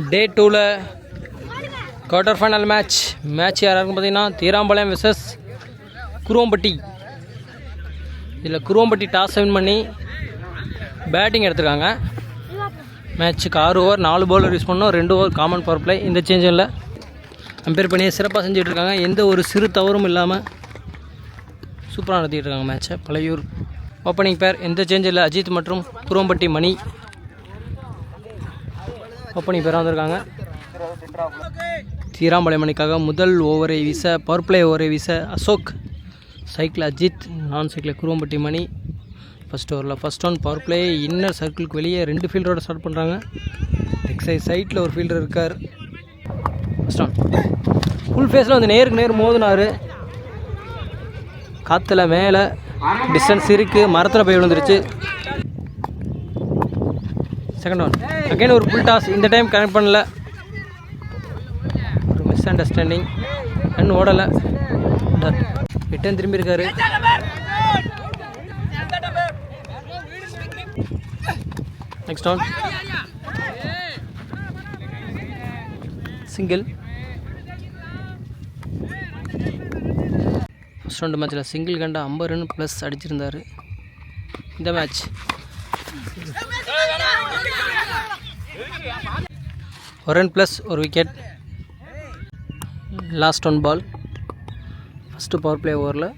டே 2ல் quarter final match யாராருன்னு பார்த்தீங்கன்னா தீராம்பாளையம் versus Kuruvampatti. இதில் குருவம்பட்டி டாஸ் வின் பண்ணி பேட்டிங் எடுத்துருக்காங்க. மேட்ச்சுக்கு 6 ஓவர் 4 பவுலர் யூஸ் பண்ணோம், 2 ஓவர் காமன் பவர் பிளே. இந்த சேஞ்சில் கம்பேர் பண்ணி சிறப்பாக செஞ்சுட்டு இருக்காங்க. எந்த ஒரு சிறு தவறும் இல்லாமல் சூப்பராக நடத்திட்டு இருக்காங்க மேட்ச்சை. பழையூர் ஓப்பனிங் பேர் எந்த சேஞ்சில் அஜித் மற்றும் குருவம்பட்டி மணி ஓப்பனிங் பேராக வந்திருக்காங்க. தீராம்பாளையம் மணிக்காக முதல் ஓவரை வீச பவர் பிளே ஓவரை வீச அசோக், சைக்கிள் அஜித், நான் சைக்கிள் குருவம்பட்டி மணி. ஃபஸ்ட் ஓவரில் first one power play inner சர்க்கிளுக்கு வெளியே 2 ஃபீல்டரோட ஸ்டார்ட் பண்ணுறாங்க. எக்ஸைஸ் சைட்டில் ஒரு ஃபீல்டர் இருக்கார். ஃபஸ்ட் ஒன் ஃபுல் ஃபேஸில் வந்து நேருக்கு நேர் மோதினார். காற்றுல மேலே டிஸ்டன்ஸ் இருக்குது, மரத்தில் போய் விழுந்துருச்சு. செகண்ட் ஒன் அகைன் ஒரு ஃபுல் டாஸ். இந்த டைம் கனெக்ட் பண்ணல, ஒரு மிஸ் அண்டர்ஸ்டாண்டிங், ரன் ஓடலை. ரிட்டன் திரும்பி இருக்காரு. Next one single. First round மேட்ச்சில் சிங்கிள் கண்ட 50 ரன் ப்ளஸ் அடிச்சிருந்தார். இந்த மேட்ச் ஒரு ரன் ப்ளஸ் ஒரு wicket. Last one ball first power play ஓவரில்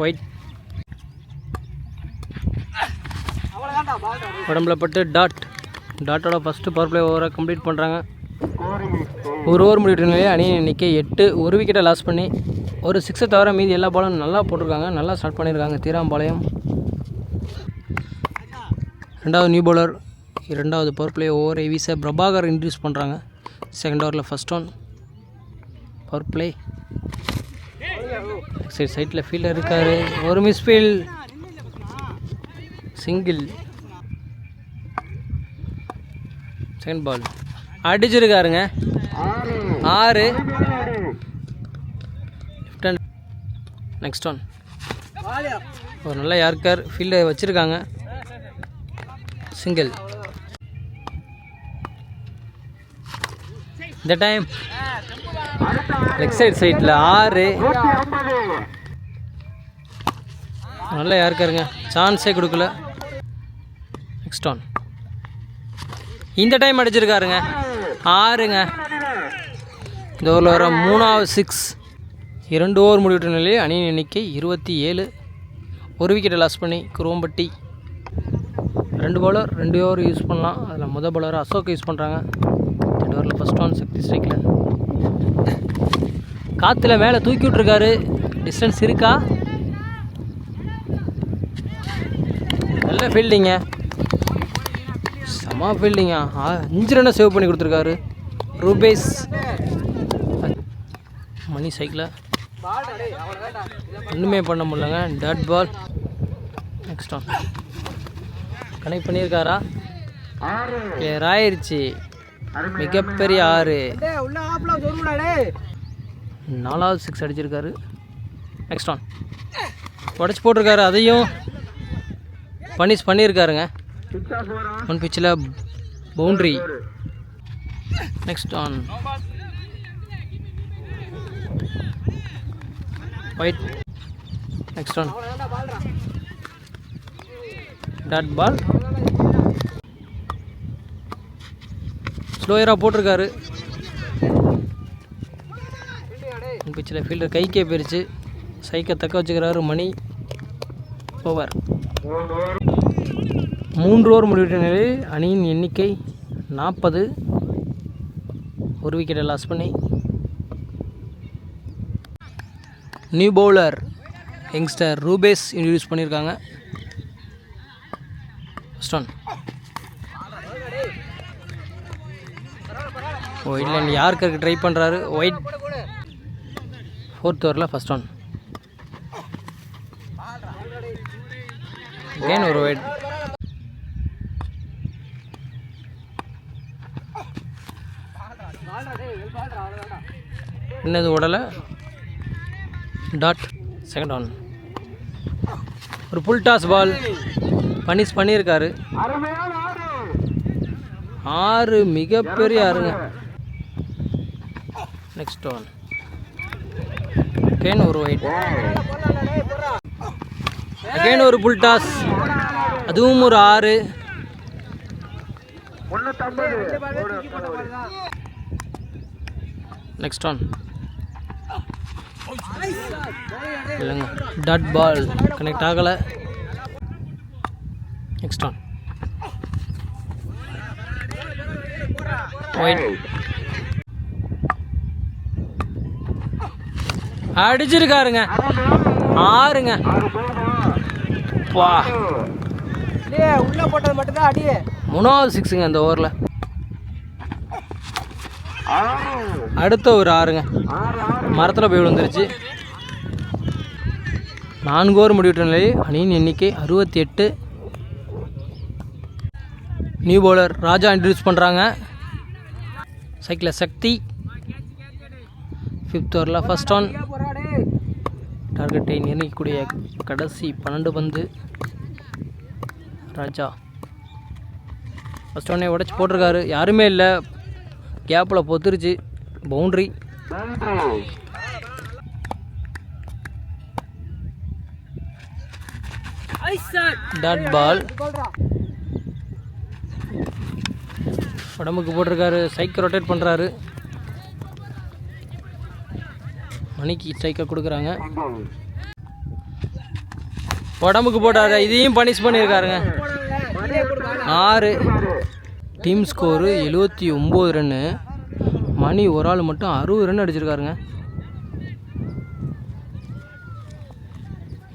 ஒயிட் உடம்புல பட்டு டாட்டோட ஃபஸ்ட்டு பவர் பிளே ஓவரை கம்ப்ளீட் பண்ணுறாங்க. ஒரு ஓவர் முடிவுலேயே அணி எண்ணிக்கை 8, ஒரு விக்கெட்டை லாஸ் பண்ணி ஒரு 6 தவிர மீதி எல்லா பாலும் நல்லா போட்டிருக்காங்க. நல்லா ஸ்டார்ட் பண்ணியிருக்காங்க தீராம்பாளையம். ரெண்டாவது நியூ பவுலர் இரண்டாவது பவர் பிளே ஓவரை வீச பிரபாகர் இன்ட்ரடியூஸ் பண்ணுறாங்க. செகண்ட் ஓவரில் ஃபஸ்ட் ஒன் பவர் பிளே. சைட்டில் ஃபீல்டர் இருக்கார், ஒரு மிஸ்ஃபீல், சிங்கிள். செகண்ட் பால் அடிச்சிருக்காருங்க 6. நெக்ஸ்ட் ஒன் ஒரு நல்ல யார்கர் ஃபீல்டர் வச்சுருக்காங்க, சிங்கிள். இந்த டைம் லெக் சைட்டில் 6. நல்ல யாருக்காருங்க, சான்ஸே கொடுக்கல. நெக்ஸ்ட் ஒன் இந்த டைம் அடிச்சிருக்காருங்க 6ங்க. இந்த ஓவரில் வர 3வது 6. 2 ஓவர் முடிவிட்ட நிலையில் அணியின் எண்ணிக்கை 27. ஒரு விக்கெட்டை லாஸ் பண்ணி குருவம்பட்டி. 2 பவுலர் 2 ஓவர் யூஸ் பண்ணலாம். அதில் முதல் பவுலர் அசோக் யூஸ் பண்ணுறாங்க. 2 ஓவரில் ஃபஸ்ட் ஒன் சக்தி ஸ்ட்ரைக்கில் காற்றுல மேலே தூக்கி விட்ருக்காரு. டிஸ்டன்ஸ் இருக்கா? நல்ல ஃபீல்டிங்க, செம ஃபீல்டிங்கா. 5 ரன்னை சேவ் பண்ணி கொடுத்துருக்காரு ரூபேஸ். மணி சைக்கில் ஒன்றுமே பண்ண முடியலங்க, dot ball. Next one connect பண்ணியிருக்காரா? கிளியர் ஆயிடுச்சு. மிகப்பெரிய 6. 4வது 6 அடிச்சிருக்காரு. நெக்ஸ்ட் ஒன் உடச்சி போட்டிருக்காரு, அதையும் பனிஷ் பண்ணியிருக்காருங்க. ஒன் பிச்சில் boundary. Next one wide. Next one dot ball. ஸ்லோயராக போட்டிருக்காரு. பிச்சில் ஃபீல்டர் கைக்கே போயிடுச்சு. சைக்கை தக்க வச்சுக்கிறாரு மணி. ஓவர் 3 ஓவர் முடிவிட்ட நிலையில் அணியின் எண்ணிக்கை 40. ஒரு விக்கெட்டை லாஸ் பண்ணி new bowler youngster Rupesh introduce பண்ணியிருக்காங்க. ஃபஸ்ட் ஒன் ஒயிட் லைன் யாருக்கு ட்ரை பண்ணுறாரு. ஒயிட் 4th ஓவரில் ஃபஸ்ட் ஒன் அகைன் ஒரு ஒயிட். என்னது ஓடலை, டாட். செகண்ட் ஒன் ஒரு புல் டாஸ் பால் பனிஷ் பண்ணியிருக்காரு. 6 மிகப்பெரிய ஆறுங்க. நெக்ஸ்ட் ஒன் அகைன் ஒரு ஒயிட், அகைன் ஒரு புல் டாஸ், அதுவும் ஒரு 6. நெக்ஸ்ட் ஒன் இல்லைங்க, டாட் பால் கனெக்ட் ஆகலை. நெக்ஸ்ட் ஒன் ஒயிட், அடிச்சிருக்காருங்க 6ங்க. வா, உள்ள போட்டது மட்டும்தான் அடி. 3வது 6ங்க இந்த ஓவரில். அடுத்த ஒரு 6ங்க, மரத்தில் போய் விழுந்துருச்சு. 4 ஓவர் முடிவிட்ட நிலையில் அணியின் எண்ணிக்கை 68. நியூ பவுலர் ராஜா இன்ட்ரடியூஸ் பண்ணுறாங்க. சைக்கிளில் சக்தி 5th ஓவரில் ஃபர்ஸ்ட் ஒன். டார்கெட்டை நிர்ணயிக்கக்கூடிய கடைசி 12 பந்து. ராஜா ஃபர்ஸ்ட் ஒன்னே உடச்சி போட்டிருக்காரு, யாருமே இல்லை, கேப்பில் பொத்துருச்சு, பவுண்ட்ரி. டாட் பால் உடம்புக்கு போட்டிருக்காரு, சைக்கிள் ரொட்டேட் பண்ணுறாரு. மணிக்கு சைக்கிள் கொடுக்குறாங்க, உடம்புக்கு போட்டாரு, இதையும் பனிஷ் பண்ணியிருக்காருங்க. 6. Team score 79 run. மணி ஒரு ஆள் மட்டும் 60 ரன் அடிச்சிருக்காருங்க.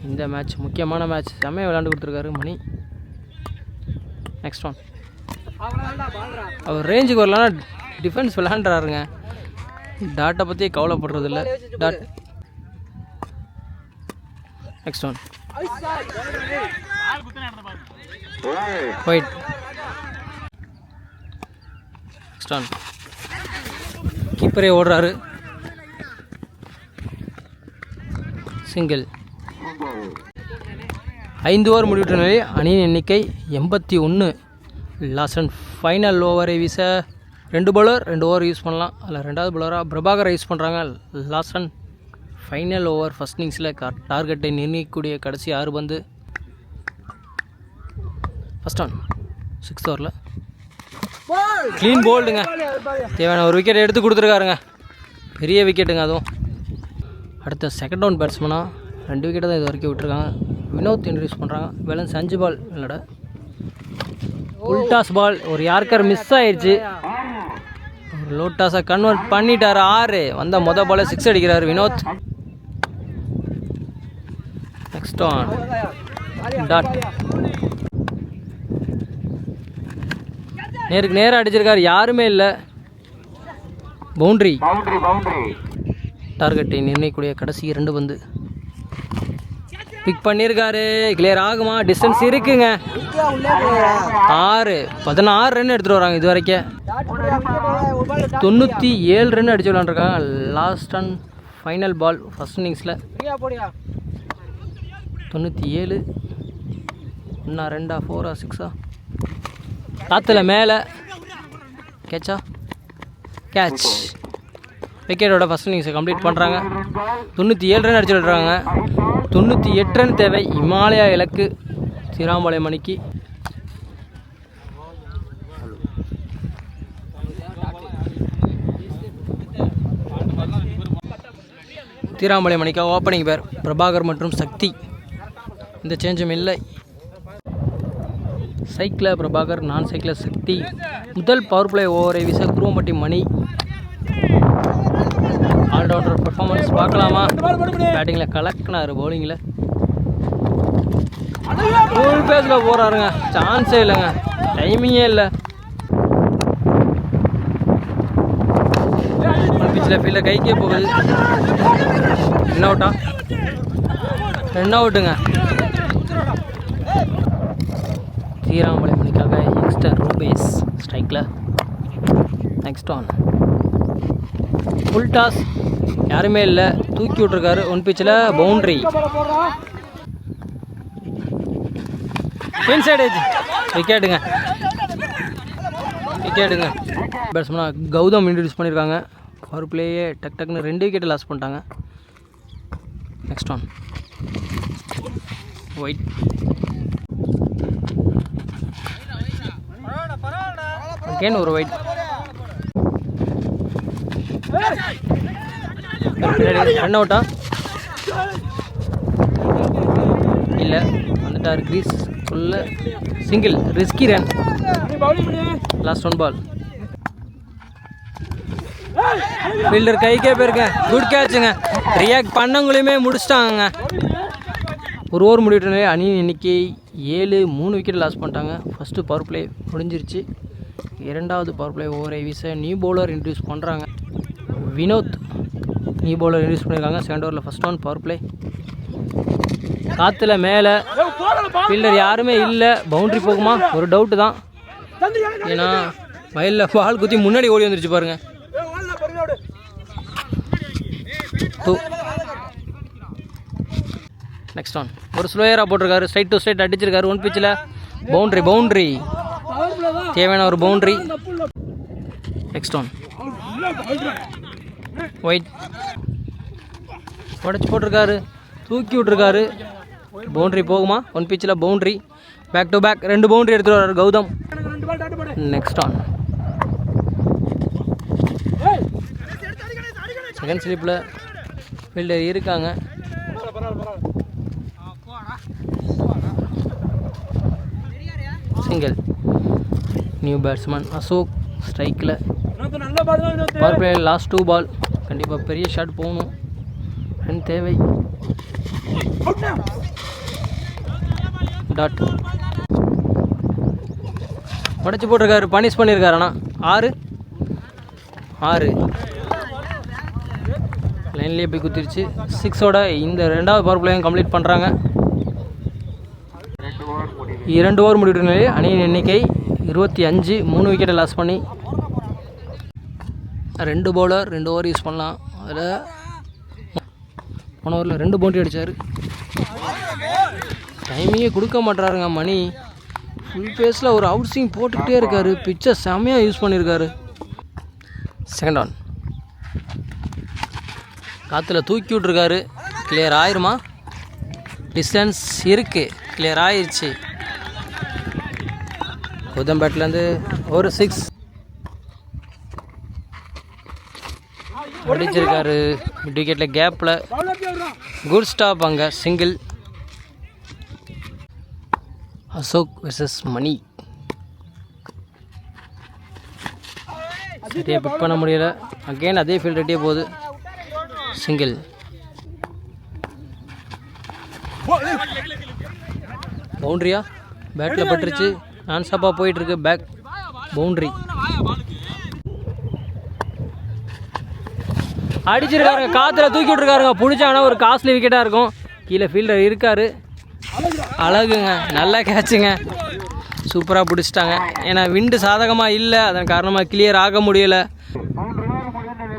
இந்த மேட்ச் முக்கியமான மேட்ச், செம்மையாக விளையாண்டு கொடுத்துருக்காரு மணி. நெக்ஸ்ட் ஒன் அவர் ரேஞ்சுக்கு வரலன்னா டிஃபென்ஸ் விளையாண்டுறாருங்க, டாட்டை பற்றியே கவலைப்படுறதில்ல. Dot next one wide. Next one கீப்பரே ஓடுறாரு, சிங்கிள். 5 ஓவர் முடிவிட்ட நிலையில் அணியின் எண்ணிக்கை 81. லாஸ்ட் அண்ட் ஃபைனல் ஓவரை வீச 2 பவுலர் 2 ஓவர் யூஸ் பண்ணலாம். அதில் 2வது பவுலராக பிரபாகரை யூஸ் பண்ணுறாங்க. Last and final over first இன்னிங்ஸில் டார்கெட்டை நிர்ணயிக்கக்கூடிய கடைசி 6 பந்து. ஃபர்ஸ்ட் ஒன் 6th ஓவரில் க்ளீன் போல்டுங்க, தேவையான ஒரு விக்கெட் எடுத்து கொடுத்துருக்காருங்க, பெரிய விக்கெட்டுங்க. அதுவும் அடுத்த செகண்ட் டவுன் பேட்ஸ்மேனாக 2 விக்கெட்டை தான் இது வரைக்கும் விட்டுருக்காங்க. வினோத் இன்ட்ரடியூஸ் பண்ணுறாங்க. பேலன்ஸ் 5 பால் விளையாட. உல்டாஸ் பால், ஒரு யார்கர் மிஸ் ஆயிடுச்சு, ஒரு லோட்டாஸை கன்வெர்ட் பண்ணிட்டார். 6 வந்த மொதல் பால் 6 அடிக்கிறார் வினோத். நெக்ஸ்ட் ஒன் டாட், நேருக்கு நேராக அடிச்சிருக்காரு, யாருமே இல்லை, பவுண்ட்ரி. டார்கெட்டை நிர்ணயிக்கக்கூடிய கடைசி 2 பந்து. பிக் பண்ணியிருக்காரு, கிளியர் ஆகுமா? டிஸ்டன்ஸ் இருக்குங்க. 6 16 ரன் எடுத்துகிட்டு வராங்க இது வரைக்கும். 97 ரன் அடிச்சு விளாண்டுருக்காங்க. Last and final ball first இன்னிங்ஸில் 97. 1 2 4 6 காற்றுல மேலே கேட்சா, கேட்ச். விக்கெட்டோட ஃபர்ஸ்ட் இன்னிங்ஸை கம்ப்ளீட் பண்ணுறாங்க. 97 ரன் அடிச்சு விட்றாங்க. 98 ரன் தேவை. இமாலயா இலக்கு தீராம்பாளையம் அணிக்கு. தீராம்பாளையம் அணிக்காக ஓப்பனிங் பேர் பிரபாகர் மற்றும் சக்தி, இந்த சேஞ்சும் இல்லை. சைக்கிளில் பிரபாகர், நான் சைக்கிளில் சக்தி. முதல் பவர் பிளே ஓவரை வீச குருவம்பட்டி மணி. ஆல்ரவுண்டர் பெர்ஃபார்மன்ஸ் பார்க்கலாமா? பேட்டிங்கில் கலக்கினார், பவுலிங்கில் ஃபுல் பேஸில் போகிறாருங்க, சான்ஸே இல்லைங்க, டைமிங்கே இல்லை. பிச்சில் ஃபீல்டில் கைக்கே போகுது. ரன் அவுட்டா? ரன் அவுட்டுங்க. தீராம்பாளையம் மணிக்காக யங்ஸ்டர் ரூபேஸ் ஸ்ட்ரைக்கில். நெக்ஸ்ட் ஆன் ஃபுல் டாஸ், யாருமே இல்லை, தூக்கி விட்ருக்காரு. 1 பிச்சில் பவுண்ட்ரி. இன்சைட் ஏஜ் விக்கெட்டுங்க. விக்கெட்டுங்க. பேட்ஸ்மேனாக கௌதம் இன்ட்ரடியூஸ் பண்ணியிருக்காங்க. பவர் பிளேயே டக்குன்னு 2 விக்கெட்டு லாஸ் பண்ணிட்டாங்க. Next one wide. அகெயின் ஒரு ஒயிட். ரன் அவுட்டா இல்லை, வந்துட்டார் கிரீஸ் உள்ள. Single, risky run. Last one ball. Fielder கைக்கே போயிருங்க. குட் கேட்சுங்க. ரியாக்ட் பண்ணவங்களையுமே முடிச்சிட்டாங்க. ஒரு ஓவர் முடிவிட்டே அணியின் எண்ணிக்கை 7, 3 விக்கெட் லாஸ் பண்ணிட்டாங்க. ஃபஸ்ட்டு பவர் பிளே முடிஞ்சிருச்சு. 2வது பவர் பிளே ஓவரை வீச நியூ பவுலர் இன்ட்ரடியூஸ் பண்ணுறாங்க. வினோத் நியூ பவுலர் இன்ட்ரடியூஸ் பண்ணியிருக்காங்க. செகண்ட் ஓவரில் ஃபஸ்ட் ஒன் பவர் பிளே. காற்றுல மேலே ஃபீல்டர் யாருமே இல்லை. பவுண்ட்ரி போகுமா ஒரு டவுட்டு தான். ஏன்னா வயலில் பால் குத்தி முன்னாடி ஓடி வந்துருச்சு பாருங்கள். 2. நெக்ஸ்ட் ஒன் ஒரு ஸ்லோயராக போட்டிருக்காரு. ஸ்ட்ரைட் டு ஸ்ட்ரைட் அடிச்சிருக்காரு. 1 பிச்சில் பவுண்ட்ரி தேவையான ஒரு பவுண்ட்ரி. Next one white. உடச்சி போட்டிருக்காரு. தூக்கி விட்டுருக்காரு. பவுண்ட்ரி போகுமா? 1 பிச்சில் boundary. Back to back 2 boundary எடுத்துகிட்டு வர்றாரு கௌதம். நெக்ஸ்ட் ஆன் செகண்ட் ஸ்லிப்பில் ஃபீல்டர் இருக்காங்க. சிங்கிள். நியூ பேட்ஸ்மேன் அசோக் ஸ்ட்ரைக்கில். Power play last 2 ball. கண்டிப்பாக பெரிய ஷாட் போகணும். ரன் தேவை. டாட் உடச்சி போட்டிருக்காரு. பனிஷ் பண்ணியிருக்காரு. ஆனால் 6 லைன்லேயே போய் குத்திருச்சு. 6ஓட இந்த 2வது பவர் பிளேயும் கம்ப்ளீட் பண்ணுறாங்க. 2 ஓவர் முடிவுற நிலையில் அணியின் எண்ணிக்கை 25, 3 விக்கெட்டை லாஸ் பண்ணி 2 பவுலர் 2 ஓவர் யூஸ் பண்ணலாம். அதில் போன ஓவரில் 2 பவுண்டரி அடித்தார். டைமிங்கே கொடுக்க மாட்டாருங்க மணி. ஃபுல் பேஸில் ஒரு அவுட் ஸ்விங் போட்டுக்கிட்டே இருக்கார். பிச்சை செம்மையாக யூஸ் பண்ணியிருக்காரு. செகண்ட் ஆன் காற்றுல தூக்கி விட்ருக்காரு. கிளியர் ஆயிருமா? டிஸ்டன்ஸ் இருக்குது. கிளியர் ஆயிடுச்சு. கௌதம் பேட்லேருந்து ஒரு 6 அடிச்சிருக்காரு. மிட் விக்கெட்டில் கேப்பில் குட் ஸ்டாப். அங்கே சிங்கிள். அசோக் வெர்சஸ் மணி. சரியாக பிக் பண்ண முடியல. அகெயின் அதே ஃபீல்ட் ரெட்டியே போகுது. சிங்கிள். பவுண்ட்ரியா? பேட்டில் பட்டுருச்சு. நான் ஸ்டாப்பாக போயிட்டுருக்கு. Back boundary. அடிச்சிருக்காருங்க. காற்றுல தூக்கி விட்ருக்காருங்க. பிடிச்சாங்கன்னா ஒரு காஸ்ட்லி விக்கெட்டாக இருக்கும். கீழே ஃபீல்டர் இருக்கார். அழகுங்க. நல்ல கேட்சுங்க. சூப்பராக பிடிச்சிட்டாங்க. ஏன்னா விண்டு சாதகமாக இல்லை. அதன் காரணமாக கிளியர் ஆக முடியலை.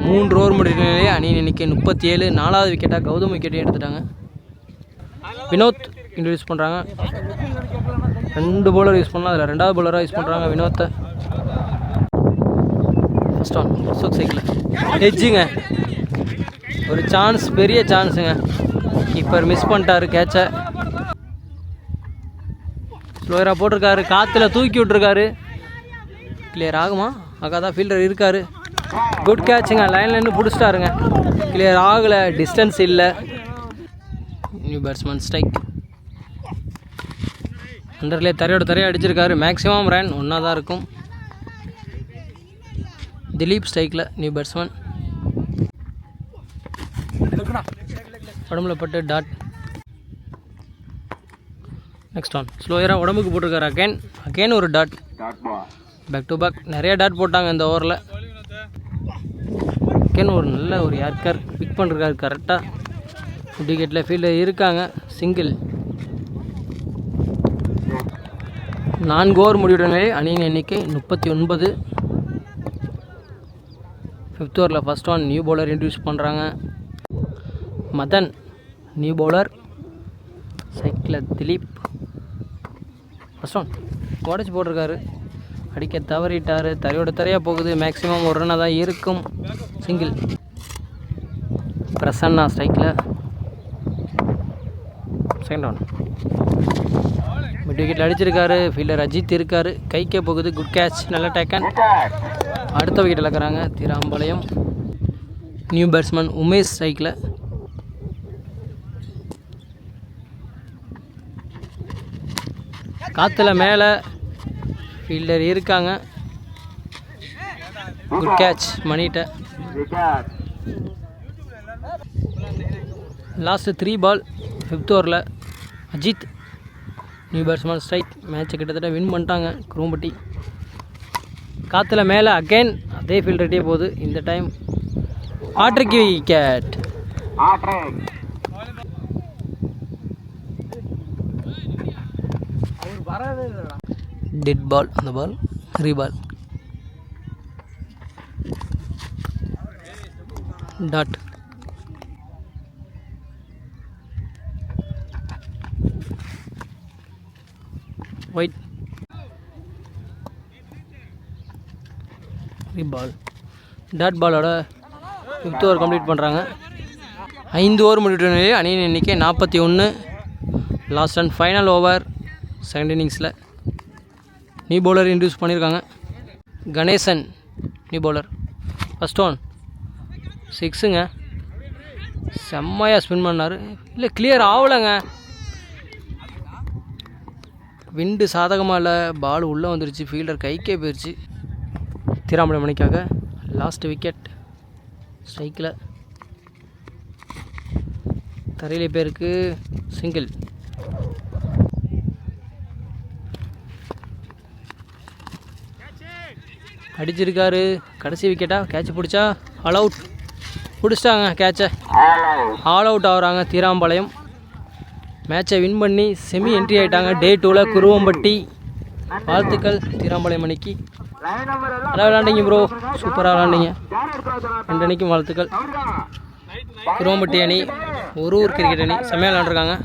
3 ஓவர் முடிவிலே அணியின் எண்ணிக்கை 37. 4வது விக்கெட்டாக கௌதம் விக்கெட்டையும் எடுத்துட்டாங்க. வினோத் இன்ட்ரடியூஸ் பண்ணுறாங்க. 2 பவுலர் யூஸ் பண்ணலாம். அதில் 2வது பவுலராக யூஸ் பண்ணுறாங்க வினோத்தை. ஃபஸ்ட் ஆன் அசோக் சைக்கிள் ஹெட்ஜுங்க. ஒரு சான்ஸ், பெரிய சான்ஸுங்க. கீப்பர் மிஸ் பண்ணிட்டாரு கேட்சை. ஸ்லோயராக போட்டிருக்காரு. காற்றுல தூக்கி விட்ருக்காரு. கிளியர் ஆகுமா? ஆகாதான். ஃபீல்டர் இருக்கார். குட் கேட்சுங்க. லைனில் நின்று பிடிச்சிட்டாருங்க. கிளியர் ஆகலை. டிஸ்டன்ஸ் இல்லை. New batsman strike. அண்டர்லேயே தரையாக அடிச்சிருக்காரு. மேக்ஸிமம் ரன் 1 தான் இருக்கும். திலீப் ஸ்ட்ரைக்கில் நியூ பேட்ஸ்மேன். உடம்புல பட்டு டாட். நெக்ஸ்ட் ஆன் ஸ்லோயராக உடம்புக்கு போட்டிருக்காரு. அகெயின் ஒரு டாட். பேக் டு பேக் நிறைய டாட் போட்டாங்க இந்த ஓவரில். அகெயின் ஒரு நல்ல ஒரு யார்கர் பிக் பண்ணிருக்காரு கரெக்டாக. விக்கெட்டில் ஃபீல்டில் இருக்காங்க. சிங்கிள். 4 ஓவர் முடிவுற நிலையில் அணியின் எண்ணிக்கை 39. 5th ஓவரில் first one new bowler introduce பண்ணுறாங்க. Madhan new bowler. சைக்கிளில் திலீப். ஃபஸ்ட் ஒன் உடச்சி போட்டிருக்காரு. அடிக்க தவறிட்டார். தரையோட தரையாக போகுது. மேக்ஸிமம் ஒரு ரன்னாக தான் இருக்கும். சிங்கிள். பிரசன்னா ஸ்ட்ரைக்கில். Second one. மிட் விக்கெட்டில் அடிச்சிருக்காரு. ஃபீல்டர் அஜித் இருக்கார். கைக்கே போகுது. Good catch. நல்ல டேக்கன். அடுத்த விக்கெட் இழக்கிறாங்க தீராம்பாளையம். நியூ பேட்ஸ்மேன் உமேஷ் ஸ்ட்ரைக்கில். காற்றுல மேலே ஃபீல்டர் இருக்காங்க. குட் கேட்ச் மணிட்ட. லாஸ்ட்டு 3 பால் 5th ஓவரில் அஜித் நியூ பேட்ஸ்மேன் ஸ்ட்ரைக். மேட்ச்சை கிட்டத்தட்ட வின் பண்ணிட்டாங்க குரோம்பட்டி. காற்றுல மேலே அகைன் அதே ஃபீல்டர்கிட்டே போகுது. இந்த time hattrick wicket. Dead ball. அந்த ball reball. Dot. Wide. Reball. Dot பாலோட 5th ஓவர் கம்ப்ளீட் பண்ணுறாங்க. 5 ஓவர் முடிவு நிலையில் அணியின் எண்ணிக்கை 41. Last and final over second இன்னிங்ஸில். நியூ பவுலர் இன்ட்ரடியூஸ் பண்ணியிருக்காங்க. Ganesan new bowler. First one 6ங்க. செம்மையாக ஸ்பின் பண்ணார். இல்லை கிளியர் ஆகலைங்க. விண்டு சாதகமாக இல்லை. பால் உள்ளே வந்துருச்சு. ஃபீல்டர் கைக்கே போயிடுச்சு. தீராம்பாளையம் மணிக்காக லாஸ்ட் விக்கெட் ஸ்ட்ரைக்கில். தரையிலே பேருக்கு சிங்கிள். அடிச்சிருக்காரு. கடைசி விக்கெட்டா. கேட்ச் பிடிச்சா ஆல் அவுட். பிடிச்சிட்டாங்க கேட்சை. ஆல் அவுட் ஆகுறாங்க தீராம்பாளையம். மேட்சை வின் பண்ணி செமி என்ட்ரி ஆகிட்டாங்க டே 2ல் குருவம்பட்டி. வாழ்த்துக்கள் தீராம்பாளையம் அணிக்கு. நல்லா விளாண்டிங்க ப்ரோ. சூப்பராக விளாண்டிங்க. 2 அணிக்கும் வாழ்த்துக்கள். குருவம்பட்டி அணி ஒரு கிரிக்கெட் அணி செம்மையாக விளாண்டுருக்காங்க.